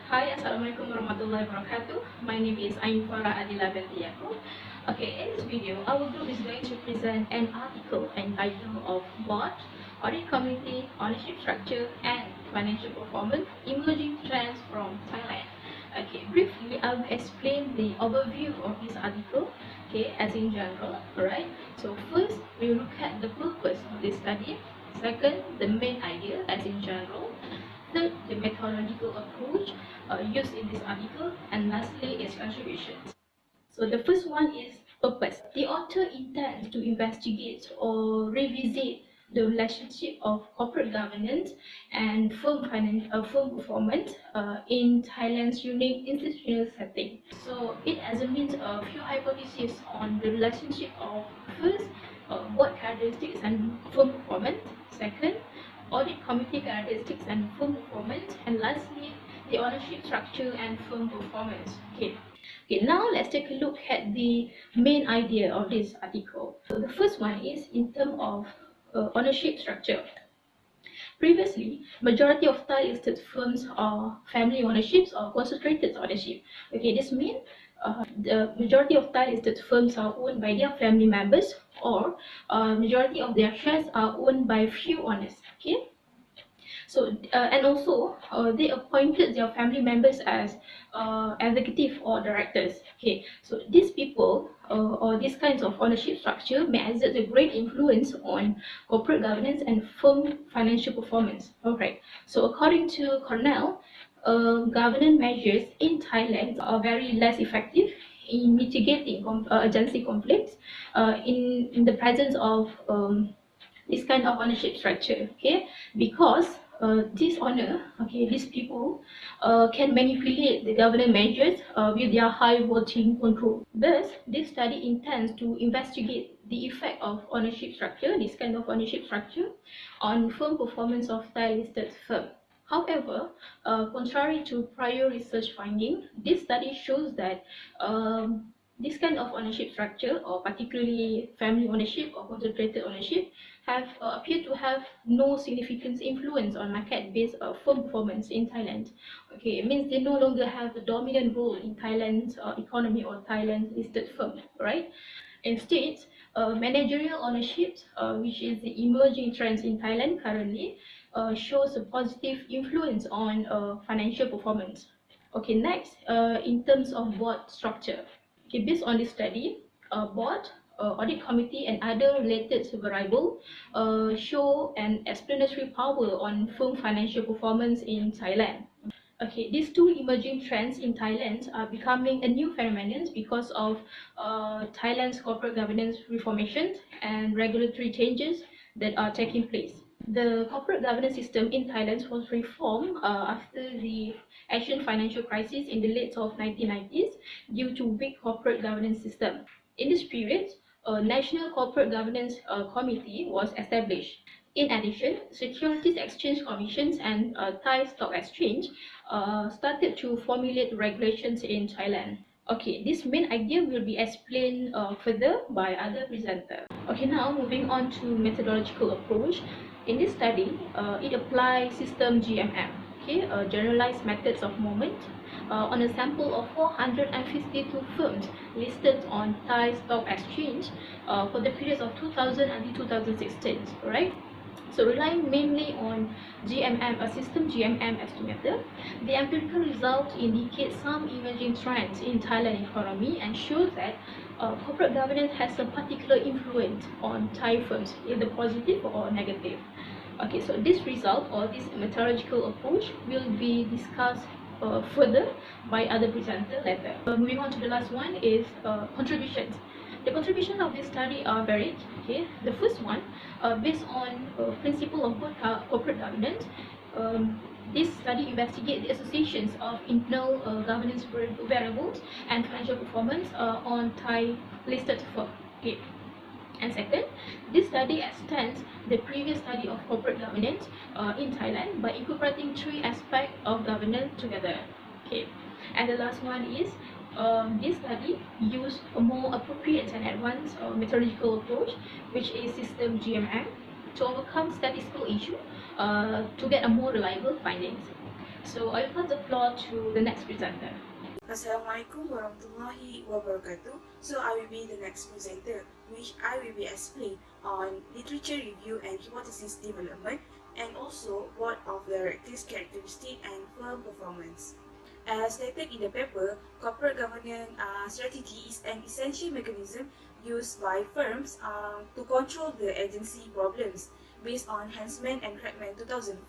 Hi, Assalamualaikum warahmatullahi wabarakatuh. My name is Ain Farah Adila binti Yaakob. Okay, in this video, our group is going to present an article entitled of Board, Audit Committee, Ownership Structure, and Financial Performance, Emerging Trends from Thailand. Okay, briefly, I will explain the overview of this article, okay, as in general, alright? So first, we will look at the purpose of this study. Second, the main idea, as in general. Third, the methodological approach used in this article, and lastly, its contributions. So the first one is purpose. The author intends to investigate or revisit the relationship of corporate governance and firm performance in Thailand's unique institutional setting. So it examines a few hypotheses on the relationship of first, board characteristics and firm performance. Second, audit committee characteristics and firm performance. And lastly, the ownership structure and firm performance. Okay, now let's take a look at the main idea of this article. So the first one is in terms of ownership structure. Previously, majority of Thai listed firms are family ownerships or concentrated ownership. Okay, this means the majority of Thai listed firms are owned by their family members, or majority of their shares are owned by few owners. Okay. So and also they appointed their family members as executive or directors. Okay, so these people or these kinds of ownership structure may exert a great influence on corporate governance and firm financial performance. Alright, so according to Cornell, governance measures in Thailand are very less effective in mitigating agency conflicts in the presence of this kind of ownership structure. Okay, because this owner, okay, these people can manipulate the government measures with their high voting control. Thus, this study intends to investigate the effect of ownership structure, this kind of ownership structure, on firm performance of Thai listed firms. However, contrary to prior research finding, this study shows that this kind of ownership structure, or particularly family ownership or concentrated ownership, have appear to have no significant influence on market-based firm performance in Thailand. Okay, it means they no longer have a dominant role in Thailand's economy or Thailand's listed firm, right? Instead, managerial ownership, which is the emerging trends in Thailand currently, shows a positive influence on financial performance. Okay, next, in terms of board structure. Okay, based on this study, board, audit committee, and other related variables show an explanatory power on firm financial performance in Thailand. Okay, these two emerging trends in Thailand are becoming a new phenomenon because of Thailand's corporate governance reformation and regulatory changes that are taking place. The corporate governance system in Thailand was reformed after the Asian financial crisis in the late of 1990s due to weak corporate governance system. In this period, a National Corporate Governance Committee was established. In addition, Securities Exchange Commissions and Thai Stock Exchange started to formulate regulations in Thailand. Okay, this main idea will be explained further by other presenter. Okay, now moving on to methodological approach. In this study, it applies system GMM, okay, generalized methods of moment, on a sample of 452 firms listed on Thai Stock Exchange for the periods of 2000 until 2016, right? So relying mainly on GMM, a system GMM estimator, the empirical results indicate some emerging trends in Thailand economy and shows that corporate governance has a particular influence on Thai firms, either positive or negative. Okay, so this result or this methodological approach will be discussed further by other presenter later. Moving on to the last one is contributions. The contributions of this study are varied. Okay, the first one, based on principle of corporate governance, this study investigates the associations of internal governance variables and financial performance on Thai listed firms. Okay. And second, this study extends the previous study of corporate governance in Thailand by incorporating three aspects of governance together. Okay, and the last one is this study used a more appropriate and advanced methodological approach, which is system GMM, to overcome statistical issue to get a more reliable findings. So I pass the floor to the next presenter. Assalamualaikum warahmatullahi wabarakatuh. So I will be the next presenter, which I will be explain on literature review and hypothesis development, and also board of directors characteristic and firm performance. As stated in the paper, corporate governance strategy is an essential mechanism used by firms to control the agency problems. Based on Hansman and Crackman 2004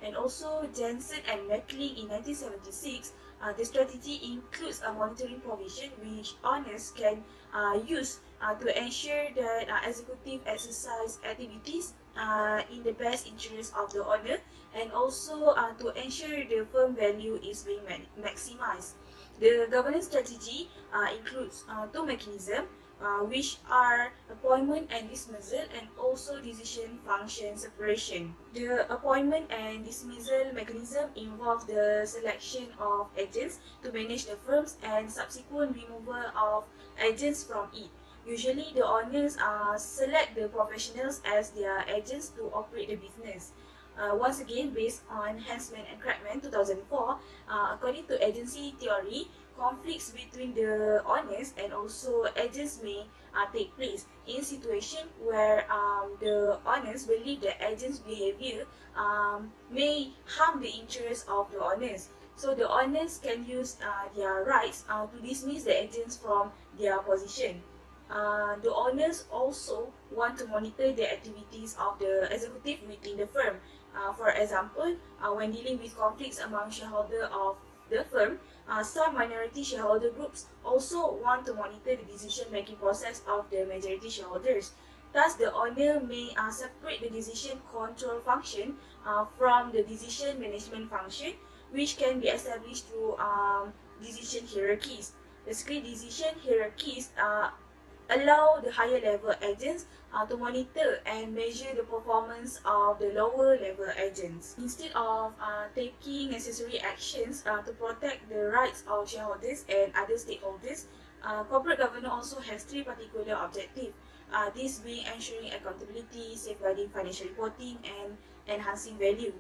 and also Jensen and Meckling in 1976, the strategy includes a monitoring provision which owners can use to ensure that executive exercise activities in the best interest of the owner, and also to ensure the firm value is being maximized. The governance strategy includes two mechanisms, which are appointment and dismissal and also decision function separation. The appointment and dismissal mechanism involve the selection of agents to manage the firms and subsequent removal of agents from it. Usually, the owners select the professionals as their agents to operate the business. Once again, based on Hansman and Crackman 2004, according to agency theory, conflicts between the owners and also agents may take place in situation where the owners believe the agent's behavior may harm the interests of the owners. So the owners can use their rights to dismiss the agents from their position. The owners also want to monitor the activities of the executive within the firm. For example, when dealing with conflicts among shareholders of the firm, some minority shareholder groups also want to monitor the decision-making process of the majority shareholders. Thus, the owner may separate the decision control function from the decision management function, which can be established through decision hierarchies. Basically, decision hierarchies allow the higher level agents to monitor and measure the performance of the lower level agents. Instead of taking necessary actions to protect the rights of shareholders and other stakeholders, corporate governance also has three particular objectives. This being ensuring accountability, safeguarding financial reporting, and enhancing value.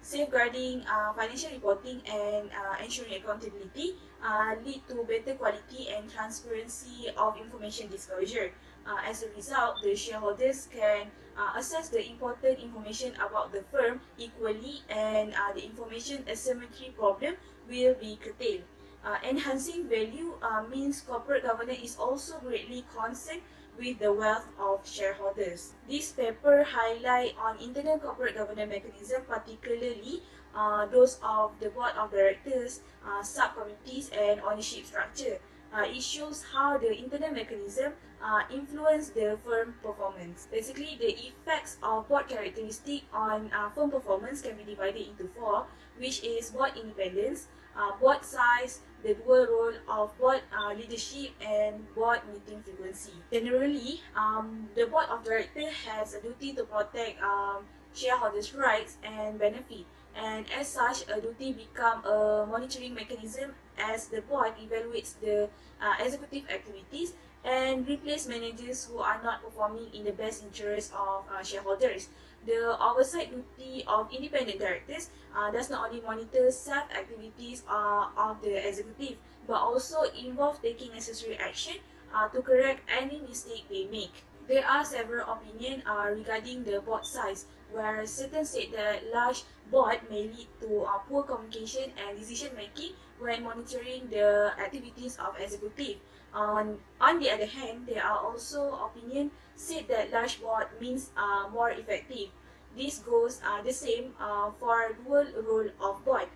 Safeguarding financial reporting and ensuring accountability lead to better quality and transparency of information disclosure. As a result, the shareholders can access the important information about the firm equally, and the information asymmetry problem will be curtailed. Enhancing value means corporate governance is also greatly concerned with the wealth of shareholders. This paper highlight on internal corporate governance mechanism, particularly those of the board of directors, subcommittees, and ownership structure. It shows how the internal mechanism influence the firm performance. Basically, the effects of board characteristic on firm performance can be divided into four, which is board independence, board size, the dual role of board leadership, and board meeting frequency. Generally, the board of directors has a duty to protect shareholders' rights and benefit, and as such, a duty become a monitoring mechanism as the board evaluates the executive activities and replace managers who are not performing in the best interest of shareholders. The oversight duty of independent directors does not only monitor self-activities of the executive, but also involve taking necessary action to correct any mistake they make. There are several opinions regarding the board size, where certain state that large board may lead to poor communication and decision making when monitoring the activities of executive. On the other hand, there are also opinions said that large board means more effective. This goes the same for dual role of board.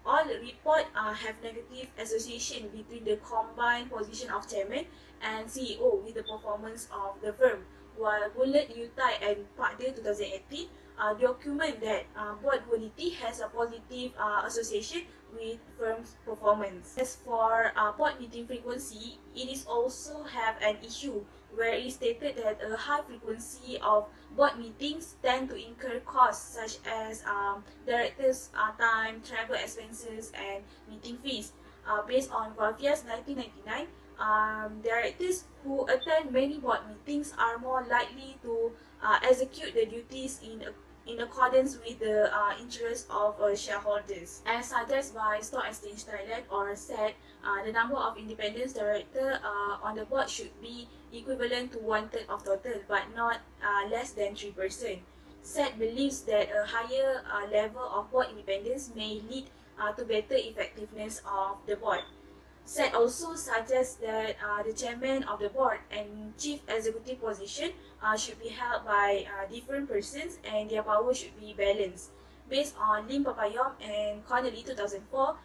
All reports have negative association between the combined position of chairman and CEO with the performance of the firm, while Bullet, Utai, and Pakde 2018 document that board duality has a positive association with firm's performance. As for board meeting frequency, it is also have an issue where it is stated that a high frequency of board meetings tend to incur costs such as directors' time, travel expenses, and meeting fees. Based on Guavia's 1999, directors who attend many board meetings are more likely to execute the duties in in accordance with the interests of shareholders. As suggested by Stock Exchange Thailand or SET, the number of independent directors on the board should be equivalent to 1/3 of total, but not less than 3%. SET believes that a higher level of board independence may lead to better effectiveness of the board. SET also suggests that the chairman of the board and chief executive position should be held by different persons and their power should be balanced. Based on Lim Papayom and Connolly 2004,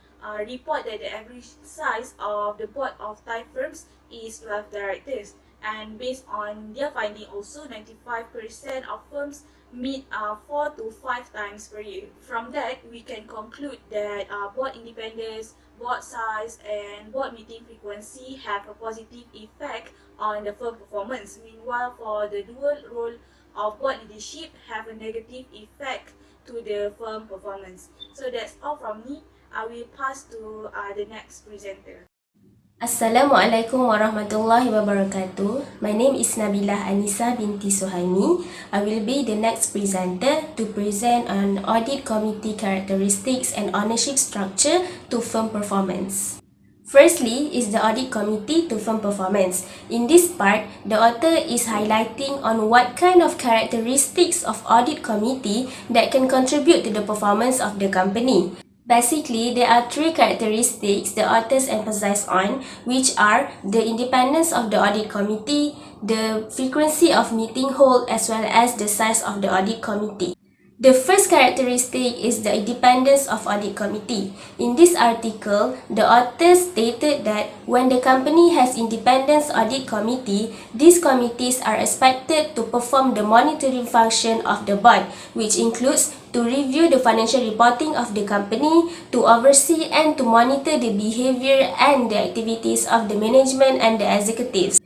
report that the average size of the board of Thai firms is 12 directors. And based on their finding also, 95% of firms meet 4 to 5 times per year. From that, we can conclude that board independence, board size, and board meeting frequency have a positive effect on the firm performance. Meanwhile, for the dual role of board leadership have a negative effect to the firm performance. So that's all from me. I will pass to the next presenter. Assalamualaikum warahmatullahi wabarakatuh. My name is Nabilah Anisa binti Suhaimi. I will be the next presenter to present on audit committee characteristics and ownership structure to firm performance. Firstly is the audit committee to firm performance. In this part, the author is highlighting on what kind of characteristics of audit committee that can contribute to the performance of the company. Basically, there are 3 characteristics the authors emphasize on, which are the independence of the audit committee, the frequency of meeting hold, as well as the size of the audit committee. The first characteristic is the independence of audit committee. In this article, the author stated that when the company has independence audit committee, these committees are expected to perform the monitoring function of the board, which includes to review the financial reporting of the company, to oversee and to monitor the behavior and the activities of the management and the executives.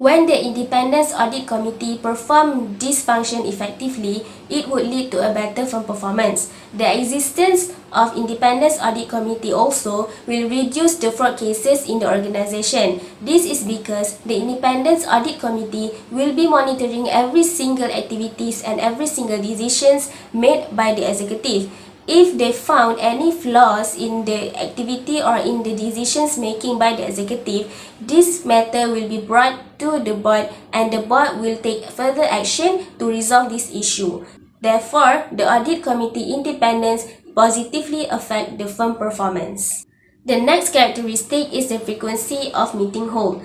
When the Independence Audit Committee perform this function effectively, it would lead to a better firm performance. The existence of Independence Audit Committee also will reduce the fraud cases in the organization. This is because the Independence Audit Committee will be monitoring every single activities and every single decisions made by the executive. If they found any flaws in the activity or in the decisions making by the executive, this matter will be brought to the board and the board will take further action to resolve this issue. Therefore, the audit committee independence positively affect the firm performance. The next characteristic is the frequency of meeting hold.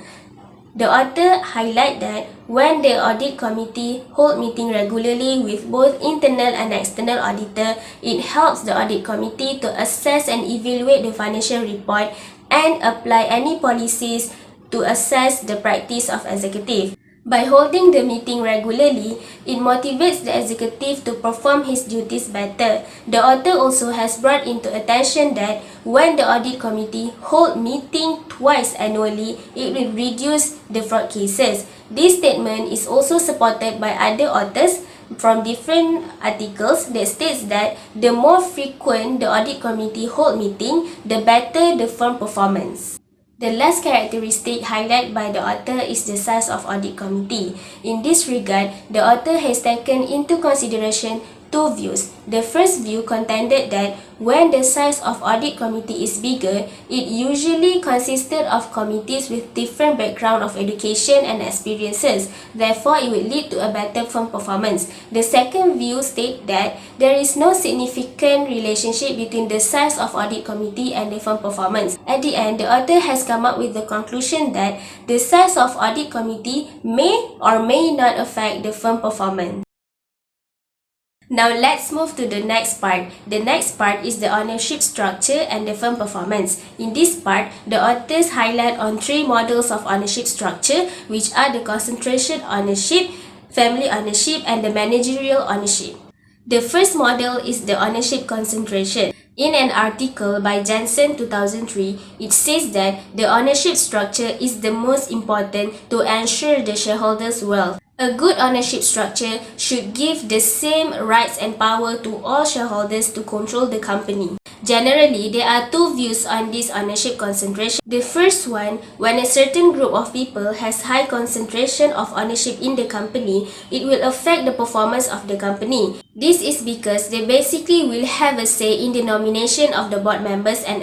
The author highlight that when the audit committee hold meeting regularly with both internal and external auditor, it helps the audit committee to assess and evaluate the financial report and apply any policies to assess the practice of executive. By holding the meeting regularly, it motivates the executive to perform his duties better. The author also has brought into attention that when the audit committee hold meeting twice annually, it will reduce the fraud cases. This statement is also supported by other authors from different articles that states that the more frequent the audit committee hold meeting, the better the firm performance. The last characteristic highlighted by the author is the size of audit committee. In this regard, the author has taken into consideration 2 views. The first view contended that when the size of audit committee is bigger, it usually consisted of committees with different background of education and experiences. Therefore, it will lead to a better firm performance. The second view states that there is no significant relationship between the size of audit committee and the firm performance. At the end, the author has come up with the conclusion that the size of audit committee may or may not affect the firm performance. Now let's move to the next part. The next part is the ownership structure and the firm performance. In this part, the authors highlight on 3 models of ownership structure, which are the concentration ownership, family ownership, and the managerial ownership. The first model is the ownership concentration. In an article by Jensen 2003, it says that the ownership structure is the most important to ensure the shareholders' wealth. A good ownership structure should give the same rights and power to all shareholders to control the company. Generally, there are 2 views on this ownership concentration. The first one, when a certain group of people has high concentration of ownership in the company, it will affect the performance of the company. This is because they basically will have a say in the nomination of the board members and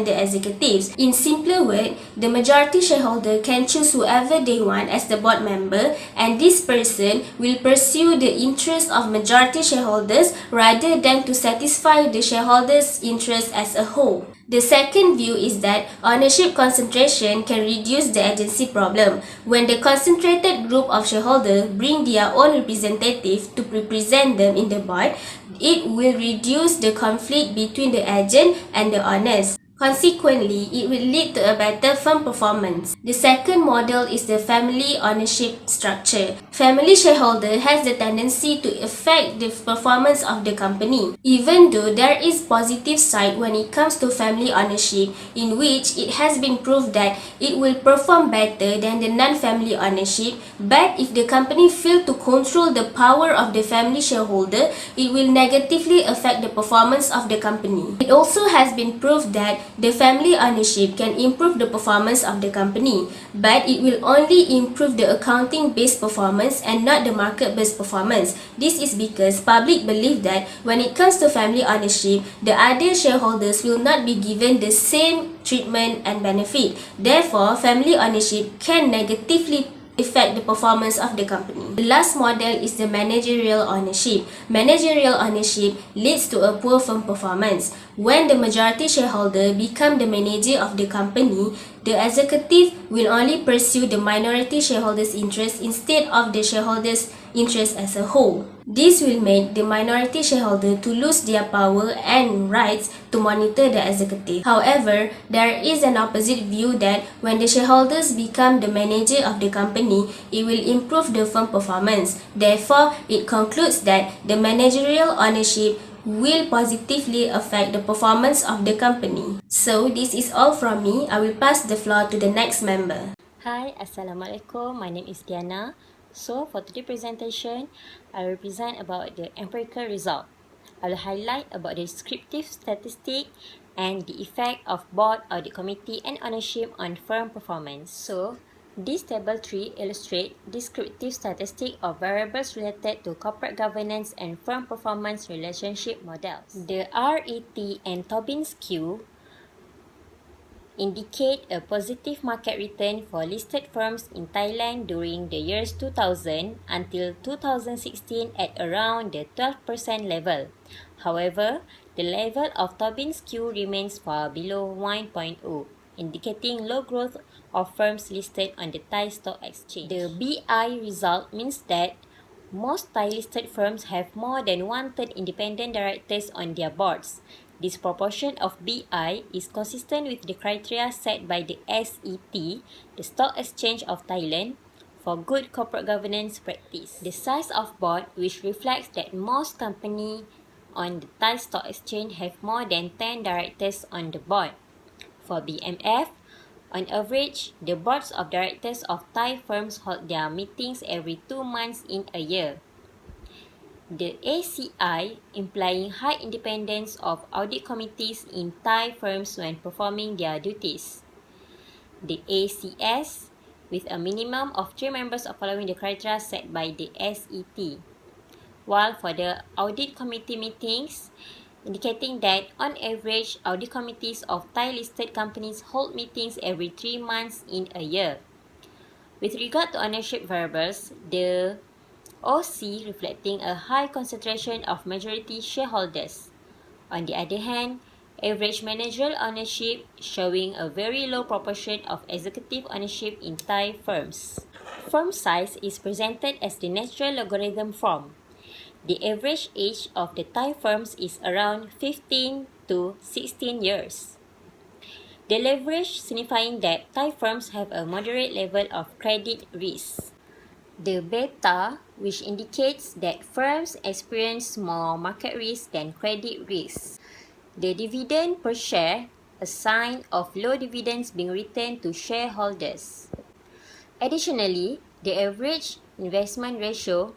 the executives. In simpler words, the majority shareholder can choose whoever they want as the board member, and this person will pursue the interests of majority shareholders rather than to satisfy the shareholders' interests as a whole. The second view is that ownership concentration can reduce the agency problem. When the concentrated group of shareholders bring their own representative to represent them in the board, it will reduce the conflict between the agent and the owners. Consequently, it will lead to a better firm performance. The second model is the family ownership structure. Family shareholder has the tendency to affect the performance of the company. Even though there is positive side when it comes to family ownership, in which it has been proved that it will perform better than the non-family ownership, but if the company fails to control the power of the family shareholder, it will negatively affect the performance of the company. It also has been proved that the family ownership can improve the performance of the company, but it will only improve the accounting-based performance and not the market-based performance. This is because public believe that when it comes to family ownership, the other shareholders will not be given the same treatment and benefit. Therefore, family ownership can negatively affect the performance of the company. The last model is the managerial ownership. Managerial ownership leads to a poor firm performance. When the majority shareholder become the manager of the company, the executive will only pursue the minority shareholders' interest instead of the shareholders' interest as a whole. This will make the minority shareholder to lose their power and rights to monitor the executive. However, there is an opposite view that when the shareholders become the manager of the company, it will improve the firm performance. Therefore, it concludes that the managerial ownership will positively affect the performance of the company. So, this is all from me. I will pass the floor to the next member. Hi, Assalamualaikum. My name is Diana. So for today's presentation, I will present about the empirical result. I will highlight about the descriptive statistic and the effect of board, audit committee and ownership on firm performance. So this table 3 illustrates descriptive statistic of variables related to corporate governance and firm performance relationship models. The RET and Tobin's Q indicate a positive market return for listed firms in Thailand during the years 2000 until 2016 at around the 12% level. However, the level of Tobin's Q remains far below 1.0, indicating low growth of firms listed on the Thai Stock Exchange. The BI result means that most Thai-listed firms have more than one-third independent directors on their boards. This proportion of BI is consistent with the criteria set by the SET, the Stock Exchange of Thailand, for good corporate governance practice. The size of board, which reflects that most companies on the Thai Stock Exchange have more than 10 directors on the board. For BMF, on average, the boards of directors of Thai firms hold their meetings every 2 months in a year. The ACI, implying high independence of audit committees in Thai firms when performing their duties. The ACS, with a minimum of 3 members following the criteria set by the SET. While for the audit committee meetings, indicating that on average, audit committees of Thai-listed companies hold meetings every 3 months in a year. With regard to ownership variables, the OC reflecting a high concentration of majority shareholders. On the other hand, average managerial ownership showing a very low proportion of executive ownership in Thai firms. Firm size is presented as the natural logarithm form. The average age of the Thai firms is around 15 to 16 years. The leverage signifying that Thai firms have a moderate level of credit risk. The beta, which indicates that firms experience more market risk than credit risk. The dividend per share, a sign of low dividends being returned to shareholders. Additionally, the average investment ratio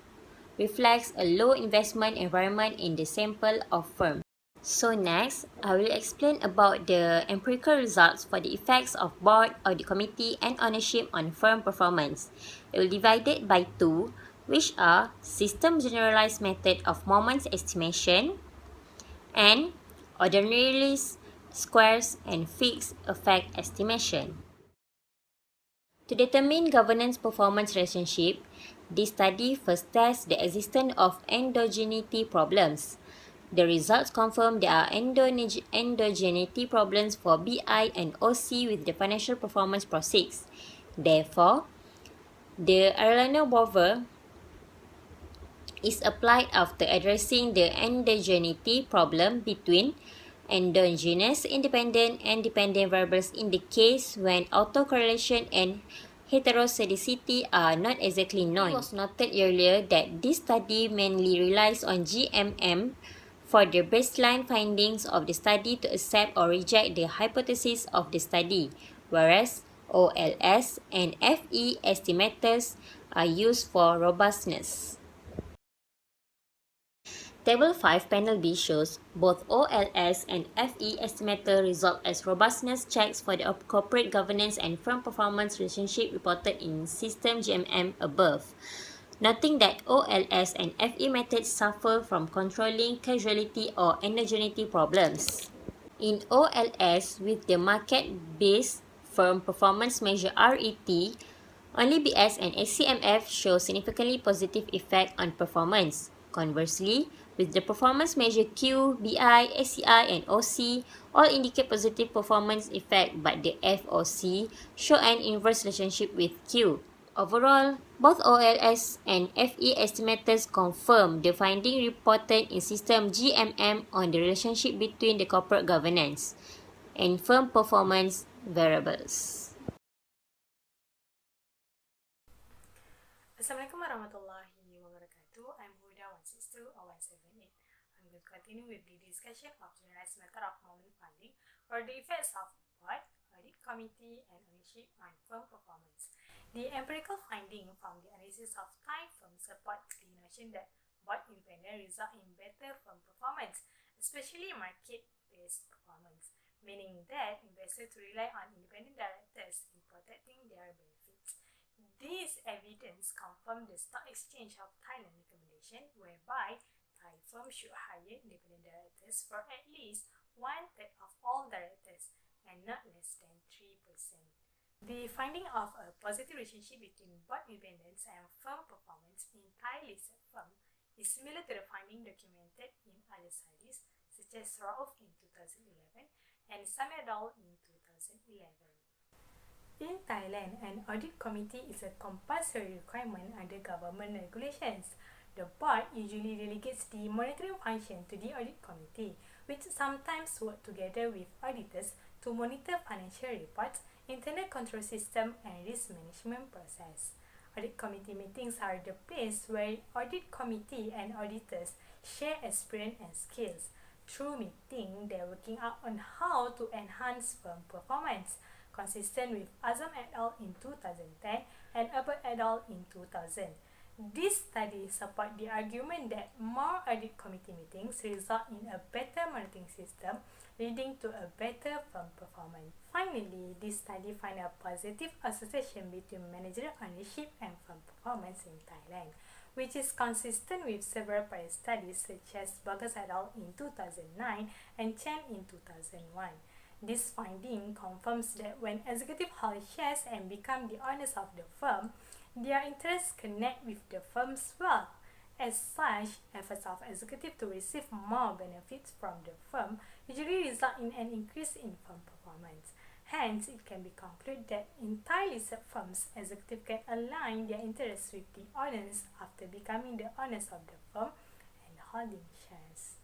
reflects a low investment environment in the sample of firms. So next, I will explain about the empirical results for the effects of board, audit committee and ownership on firm performance. It will divide it by two, which are system generalized method of moments estimation and ordinary least squares and fixed effect estimation. To determine governance performance relationship, this study first tests the existence of endogeneity problems. The results confirm there are endogeneity problems for BI and OC with the financial performance process. Therefore, the Arlano-Bover is applied after addressing the endogeneity problem between endogenous independent and dependent variables in the case when autocorrelation and heteroscedasticity are not exactly known. It was noted earlier that this study mainly relies on GMM for the baseline findings of the study to accept or reject the hypothesis of the study, whereas OLS and FE estimators are used for robustness. Table 5 Panel B shows both OLS and FE estimator result as robustness checks for the corporate governance and firm performance relationship reported in System GMM above, noting that OLS and FE methods suffer from controlling causality or endogeneity problems. In OLS, with the market-based firm performance measure RET, only BS and ACMF show significantly positive effect on performance. Conversely, with the performance measure Q, BI, ACI, and OC, all indicate positive performance effect, but the FOC show an inverse relationship with Q. Overall, both OLS and FE estimators confirm the finding reported in System GMM on the relationship between the corporate governance and firm performance variables. Assalamualaikum warahmatullahi wabarakatuh. I'm Huda 1620178. I'm going to continue with the discussion of generalized method of moment finding for the effects of board, audit committee, and ownership on firm performance. The empirical finding from the analysis of Thai firms support the notion that board independence result in better firm performance, especially market-based performance, meaning that investors rely on independent directors in protecting their benefits. This evidence confirmed the Stock Exchange of Thailand recommendation, whereby Thai firms should hire independent directors for at least 1/3 of all directors and not less than 3%. The finding of a positive relationship between board independence and firm performance in Thai listed firm is similar to the finding documented in other studies such as Rauf in 2011 and Samedol in 2011. In Thailand, an audit committee is a compulsory requirement under government regulations. The board usually delegates the monitoring function to the audit committee, which sometimes work together with auditors to monitor financial reports, internal control system, and risk management process. Audit committee meetings are the place where audit committee and auditors share experience and skills. Through meeting, they're working out on how to enhance firm performance, consistent with Azam et al. In 2010 and Abbott et al. In 2000. This study supports the argument that more audit committee meetings result in a better monitoring system, leading to a better firm performance. Finally, this study finds a positive association between managerial ownership and firm performance in Thailand, which is consistent with several prior studies such as Burgess et al. In 2009 and Chen in 2001. This finding confirms that when executives hold shares and become the owners of the firm, their interests connect with the firm's wealth. As such, efforts of executives to receive more benefits from the firm usually result in an increase in firm performance. Hence, it can be concluded that in Thai listed firms, executives can align their interests with the owners after becoming the owners of the firm and holding shares.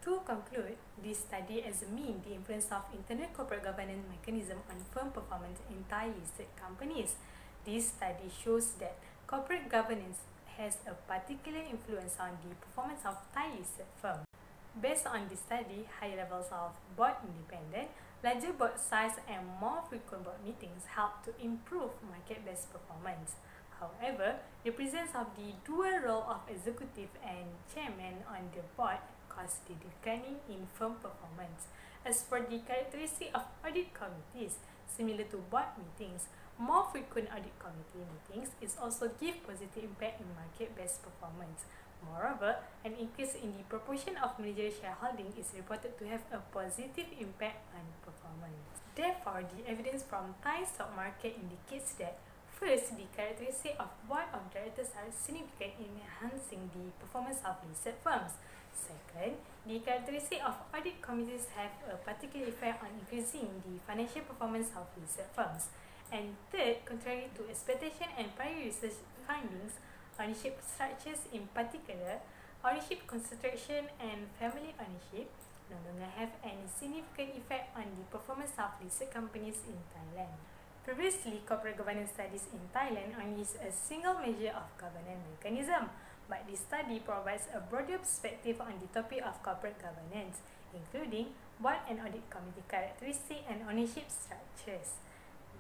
To conclude, this study examines the influence of internal corporate governance mechanism on firm performance in Thai listed companies. This study shows that corporate governance has a particular influence on the performance of Thai listed firms. Based on this study, high levels of board independence, larger board size, and more frequent board meetings help to improve market-based performance. However, the presence of the dual role of executive and chairman on the board causes the declining in firm performance. As for the characteristic of audit committees, similar to board meetings, more frequent audit committee meetings is also give positive impact in market-based performance. Moreover, an increase in the proportion of managerial shareholding is reported to have a positive impact on performance. Therefore, the evidence from Thai stock market indicates that first, the characteristics of board of directors are significant in enhancing the performance of listed firms. Second, the characteristics of audit committees have a particular effect on increasing the financial performance of listed firms. And third, contrary to expectation and prior research findings, ownership structures in particular, ownership concentration and family ownership no longer have any significant effect on the performance of listed companies in Thailand. Previously, corporate governance studies in Thailand only used a single measure of governance mechanism, but this study provides a broader perspective on the topic of corporate governance, including board and audit committee characteristics and ownership structures.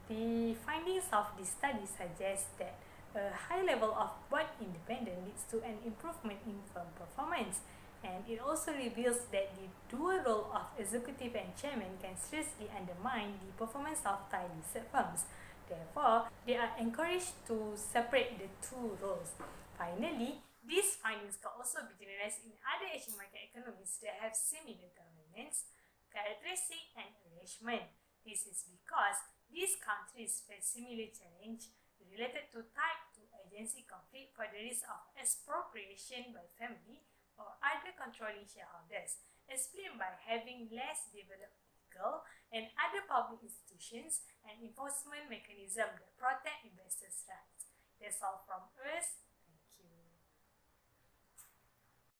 The findings of this study suggest that a high level of board independence leads to an improvement in firm performance, and it also reveals that the dual role of executive and chairman can seriously undermine the performance of Thai listed firms. Therefore, they are encouraged to separate the two roles. Finally, these findings can also be generalized in other Asian market economies that have similar governance, characteristic, and arrangement. This is because these countries face similar challenge related to type 2 agency conflict for the risk of expropriation by family or other controlling shareholders, explained by having less developed legal and other public institutions and enforcement mechanisms that protect investors' rights. That's all from us.